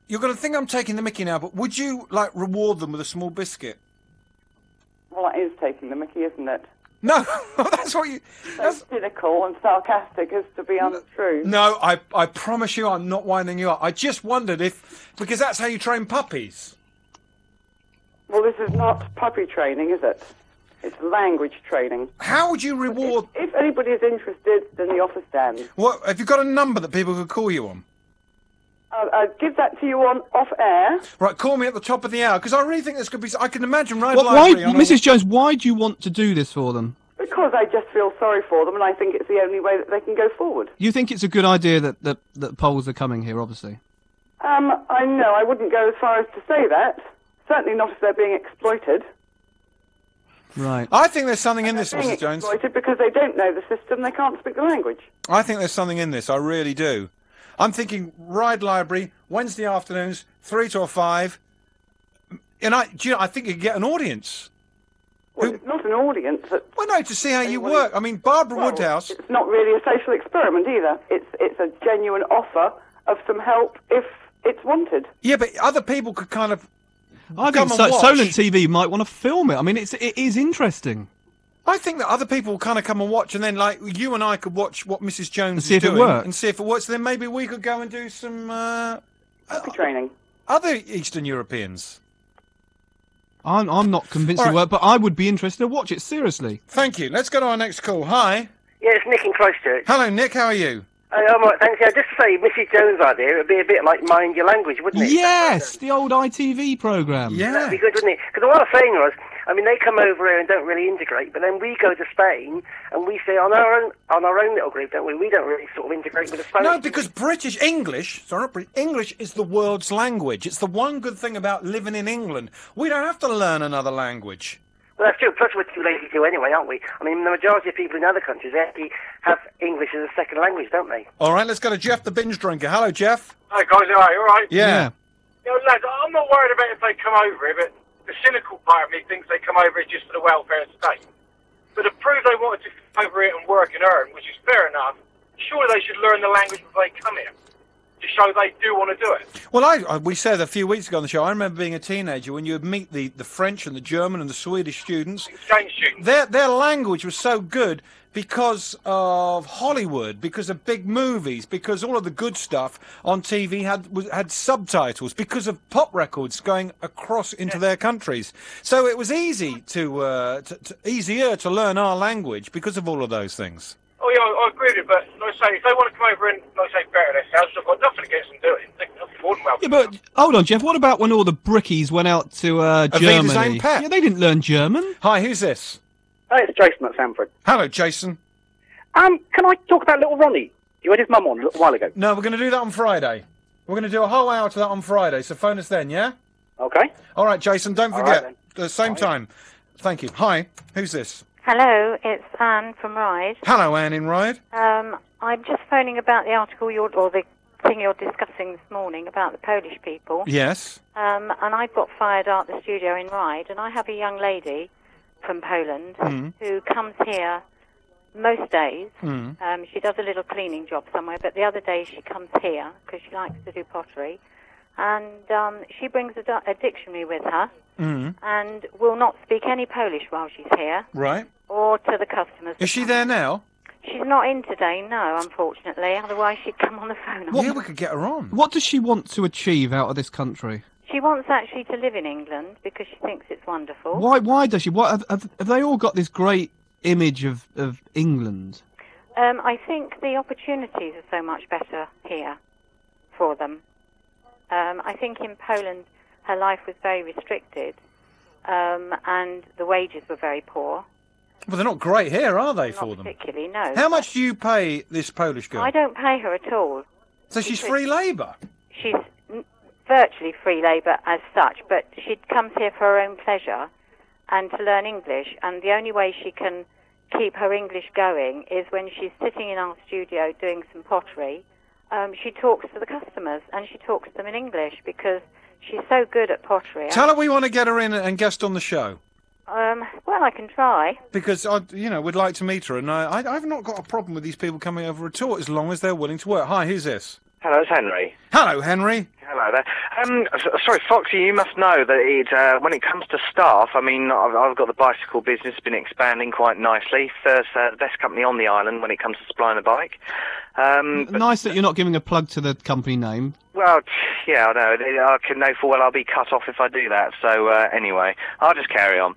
you're going to think I'm taking the mickey now, but would you, like, reward them with a small biscuit? Well, that is taking the mickey, isn't it? No, that's what you... So cynical and sarcastic as to be untrue. No, I promise you I'm not winding you up. I just wondered if... Because that's how you train puppies. Well, this is not puppy training, is it? It's language training. How would you reward... If anybody is interested, then the offer stands. What, have you got a number that people could call you on? I'll give that to you on off-air. Right, call me at the top of the hour, because I really think there's going to be... I can imagine Why, Mrs. Jones, why do you want to do this for them? Because I just feel sorry for them, and I think it's the only way that they can go forward. You think it's a good idea that Poles are coming here, obviously? I know, I wouldn't go as far as to say that. Certainly not if they're being exploited. Right. I think there's something in this, Mrs. Jones. Exploited because they don't know the system, they can't speak the language. I think there's something in this, I really do. I'm thinking Ride Library, Wednesday afternoons, 3 till 5. And I think you could get an audience. Well, it's not an audience. Well, no, to see how you work. I mean, Barbara Woodhouse... It's not really a social experiment either. It's a genuine offer of some help if it's wanted. Yeah, but other people could kind of... I think Solent TV might want to film it. I mean, it is interesting. I think that other people will kind of come and watch, and then, like, you and I could watch what Mrs. Jones is doing and see if it works. Then maybe we could go and do some training. Other Eastern Europeans. I'm not convinced it work, but I would be interested to watch it, seriously. Thank you. Let's go to our next call. Hi. Yeah, it's Nick in Christchurch. Hello, Nick. How are you? I'm all right, thanks. Yeah, just to say, Mrs. Jones' idea, it would be a bit like Mind Your Language, wouldn't it? Yes, the old ITV programme. Yeah. That'd be good, wouldn't it? Because what I was saying was, I mean, they come over here and don't really integrate, but then we go to Spain and we stay on our own little group, don't we? We don't really sort of integrate with the Spanish. No, because English is the world's language. It's the one good thing about living in England. We don't have to learn another language. Well, that's true. Plus, we're too lazy to anyway, aren't we? I mean, the majority of people in other countries, they actually have English as a second language, don't they? All right, let's go to Jeff the binge drinker. Hello, Jeff. Hi, guys. All right? Yeah. You know, lads, I'm not worried about if they come over here, but the cynical part of me thinks they come over here just for the welfare of the state. But to prove they wanted to come over here and work and earn, which is fair enough, surely they should learn the language before they come here, to show they do want to do it. Well, we said a few weeks ago on the show, I remember being a teenager when you would meet the French and the German and the Swedish students. Exchange students. Their language was so good because of Hollywood, because of big movies, because all of the good stuff on TV had subtitles, because of pop records going across into their countries. So it was easier to learn our language because of all of those things. Oh, yeah, I agree with you, but like I say, if they want to come over and, like I say, better themselves, I've got nothing against them doing it. They're more than welcome. Yeah, but hold on, Jeff, what about when all the brickies went out to Germany? Yeah, they didn't learn German. Hi, who's this? Hi, it's Jason at Sanford. Hello, Jason. Can I talk about little Ronnie? You had his mum on a little while ago. No, we're going to do that on Friday. We're going to do a whole hour to that on Friday, so phone us then, yeah? Okay. All right, Jason, don't forget. The same time. Thank you. Hi, who's this? Hello, it's Anne from Ryde. Hello, Anne in Ryde. I'm just phoning about the article or the thing you're discussing this morning about the Polish people. Yes. And I've got fired out the studio in Ryde, and I have a young lady from Poland who comes here most days. She does a little cleaning job somewhere, but the other day she comes here because she likes to do pottery, and she brings a dictionary with her and will not speak any Polish while she's here. Right. Or to the customers. Is she there now? She's not in today, no, unfortunately. Otherwise, she'd come on the phone. Yeah, we could get her on. What does she want to achieve out of this country? She wants actually to live in England because she thinks it's wonderful. Why does she? What have they all got this great image of England? I think the opportunities are so much better here for them. I think in Poland her life was very restricted and the wages were very poor. Well, they're not great here, are they, for them? Not particularly, no. How much do you pay this Polish girl? I don't pay her at all. So she's free labour? She's virtually free labour as such, but she comes here for her own pleasure and to learn English, and the only way she can keep her English going is when she's sitting in our studio doing some pottery. She talks to the customers, and she talks to them in English because she's so good at pottery. Tell her we want to get her in and guest on the show. Well, I can try. Because, we'd like to meet her, and I've not got a problem with these people coming over at all, as long as they're willing to work. Hi, who's this? Hello, it's Henry. Hello, Henry. Hello there. Sorry, Foxie, you must know that when it comes to staff, I mean, I've got the bicycle business, been expanding quite nicely. First, the best company on the island when it comes to supplying a bike. Nice that you're not giving a plug to the company name. Well, yeah, I know. I can know full well I'll be cut off if I do that. So, anyway, I'll just carry on.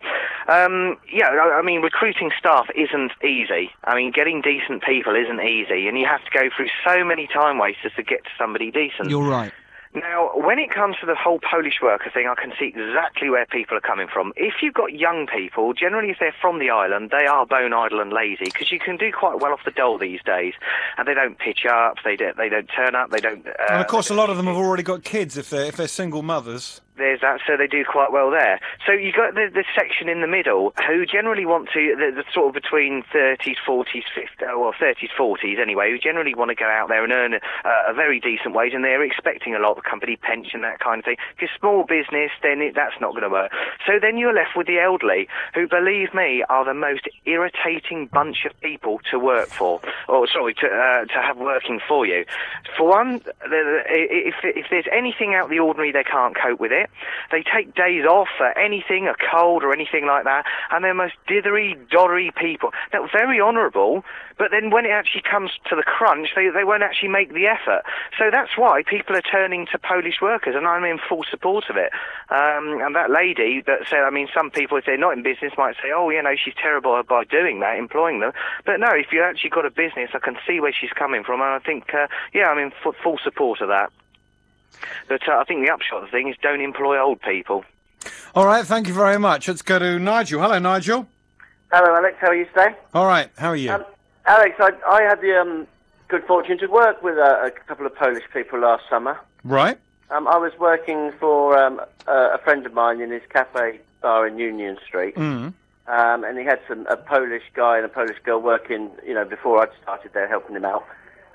Yeah, I mean, recruiting staff isn't easy. I mean, getting decent people isn't easy, and you have to go through so many time wasters to get to somebody decent. You're right. Now, when it comes to the whole Polish worker thing, I can see exactly where people are coming from. If you've got young people, generally if they're from the island, they are bone idle and lazy, because you can do quite well off the dole these days. And they don't pitch up, they don't turn up, they don't... and of course, a lot of them have already got kids if they're single mothers. There's that, so they do quite well there. So you got the section in the middle who generally want to, the sort of between 30s, 40s, 50s, well, 30s, 40s anyway, who generally want to go out there and earn a very decent wage, and they're expecting a lot of company pension, that kind of thing. Because small business, then that's not going to work. So then you're left with the elderly, who, believe me, are the most irritating bunch of people to work for, or sorry, to have working for you. For one, if there's anything out of the ordinary, they can't cope with it. They take days off for anything, a cold or anything like that, and they're most dithery-doddery people. Now, very honourable, but then when it actually comes to the crunch, they won't actually make the effort. So that's why people are turning to Polish workers, and I'm in full support of it. And that lady that said, I mean, some people, if they're not in business, might say, oh, you know, she's terrible by doing that, employing them. But no, if you actually got a business, I can see where she's coming from, and I think, yeah, I'm in full support of that. But I think the upshot of the thing is don't employ old people. All right, thank you very much. Let's go to Nigel. Hello, Nigel. Hello, Alex. How are you today? All right, how are you? Alex, I had the good fortune to work with a couple of Polish people last summer. Right. I was working for a friend of mine in his cafe bar in Union Street. Mm. And he had a Polish guy and a Polish girl working, you know, before I'd started there helping him out.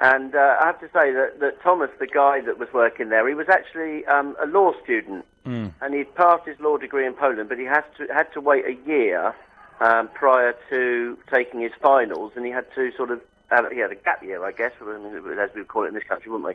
And I have to say that Thomas, the guy that was working there, he was actually a law student. Mm. And he'd passed his law degree in Poland, but he had to wait a year prior to taking his finals, and he had to sort of he had a gap year, I guess, as we would call it in this country, wouldn't we?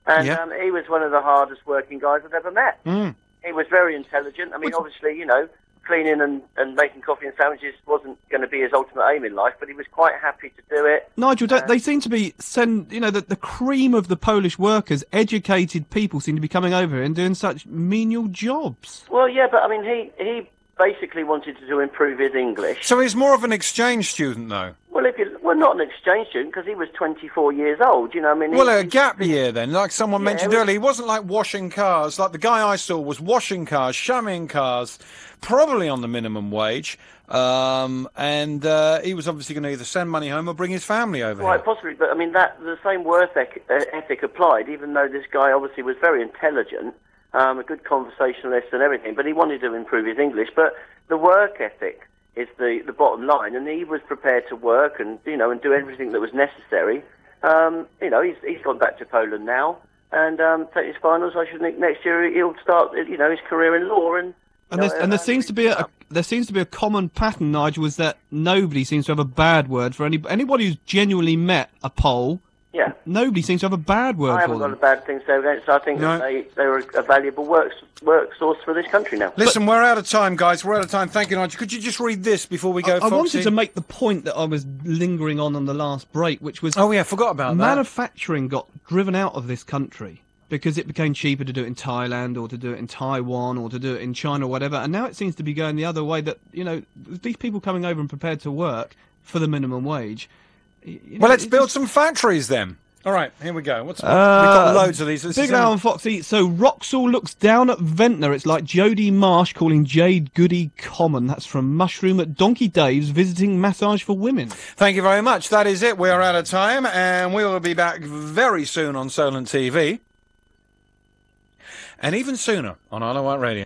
And he was one of the hardest working guys I've ever met. Mm. He was very intelligent. I mean, obviously, you know, cleaning and making coffee and sandwiches wasn't going to be his ultimate aim in life, but he was quite happy to do it. Nigel, they seem to be the cream of the Polish workers, educated people seem to be coming over here and doing such menial jobs. Well, yeah, but I mean, he basically wanted to improve his English. So he's more of an exchange student, though? Well, not an exchange student, because he was 24 years old, you know, I mean... Well, a gap year, then, like someone mentioned earlier. He wasn't like washing cars. Like the guy I saw was washing cars, shamming cars, probably on the minimum wage, and he was obviously going to either send money home or bring his family over here. Quite possibly, but I mean, the same work ethic applied, even though this guy obviously was very intelligent, a good conversationalist and everything, but he wanted to improve his English. But the work ethic is the bottom line, and he was prepared to work and, you know, and do everything that was necessary. You know, he's gone back to Poland now and take his finals. I should think next year he'll start, you know, his career in law. And there seems to be a common pattern, Nigel, is that nobody seems to have a bad word for anybody who's genuinely met a Pole. Yeah. Nobody seems to have a bad word for them. I haven't got a bad thing to say against. So I think that they were a valuable work source for this country now. Listen, we're out of time, guys. We're out of time. Thank you, Nigel. Could you just read this before we go, I wanted to make the point that I was lingering on the last break, which was... Oh, yeah, forgot about that. Manufacturing got driven out of this country because it became cheaper to do it in Thailand or to do it in Taiwan or to do it in China or whatever. And now it seems to be going the other way, that, you know, these people coming over and prepared to work for the minimum wage... Well, let's build some factories then. All right, here we go. We've got loads of these. Big now on Foxie. So Wroxall looks down at Ventnor. It's like Jodie Marsh calling Jade Goody common. That's from Mushroom at Donkey Dave's visiting massage for women. Thank you very much. That is it. We are out of time, and we will be back very soon on Solent TV. And even sooner on Isle of Wight Radio.